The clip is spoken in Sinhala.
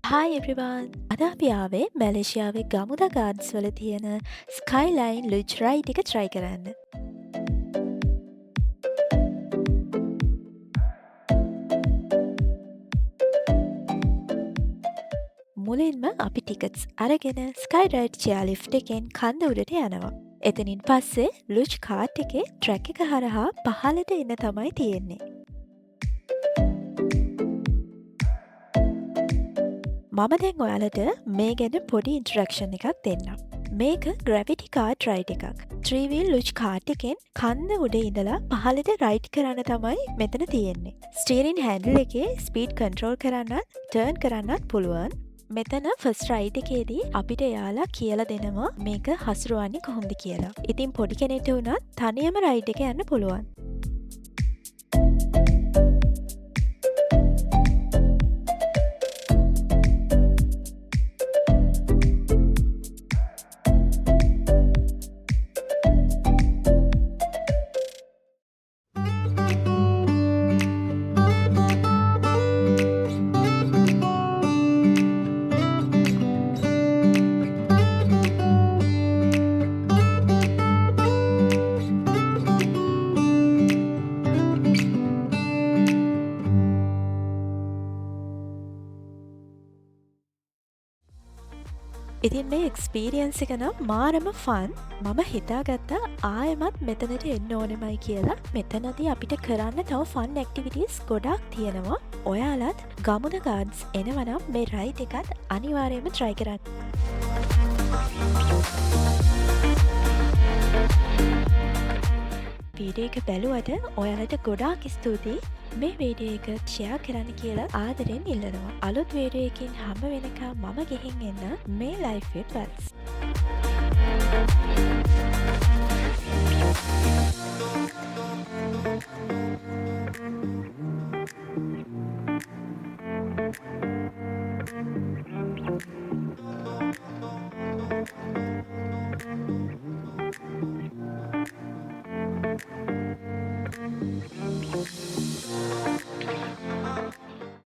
Hi everyone! අද අපි ආවේ මැලේසියාවේ ගමුදා ගාඩ්ස් වල තියෙන ස්කයිලයින් ලුච් රයිඩ් එක try කරන්න. මුලින්ම අපි ටිකට්ස් අරගෙන ස්කයි රයිඩ් චෙයා ලිෆ්ට් එකෙන් කන්ද උඩට යනවා. එතනින් පස්සේ ලුච් කාට් එකේ ට්‍රැක් එක හරහා පහළට එන්න තමයි තියෙන්නේ. මම දැන් ඔයාලට මේ ගැන පොඩි ඉන්ට්‍රක්ෂන් එකක් දෙන්නම්. මේක ග්‍රැවිටි කාඩ් රයිඩ් එකක්. ත්‍රීවීල් ලුච් කාට් එකෙන් කන්න උඩ ඉඳලා පහළට රයිඩ් කරන්න තමයි මෙතන තියෙන්නේ. ස්ටීරින් හැන්ඩල් එකේ ස්පීඩ් කන්ට්‍රෝල් කරන්නත් ටර්න් කරන්නත් පුළුවන්. මෙතන ෆස් රයිඩ් එකේදී අපිට එයාලා කියලා දෙනවා මේක හසුරුවන්නේ කොහොමද කියලා. ඉතින් පොඩි කෙනෙක්ට වුණත් තනියම රයිඩ් එක යන්න පුළුවන්. ඉතින් මේ එක්ස්පීරියන්ස් එක නම් මාරම ෆන්. මම හිතාගත්තා ආයමත් මෙතනට එන්න ඕනෙමයි කියලා. මෙතනදී අපිට කරන්න තව ෆන් ඇක්ටිවිටස් ගොඩක් තියෙනවා. ඔයාලත් ගමුණ ගාඩ්ස් එනවනම් මේ රයිඩ් එකත් අනිවාර්යයෙන්ම try කරන්න. වීඩියෝ එක බැලුවට ඔයාලට ගොඩාක් ස්තුතියි. මේ වීඩියෝ එක ෂෙයා කරන්න කියලා ආදරෙන් ඉල්ලනවා. අලුත් වීඩියෝ එකකින් හම්බ වෙනකම් මම ගිහින් එන්න මේ ලයිෆ් විත් බල්ස්.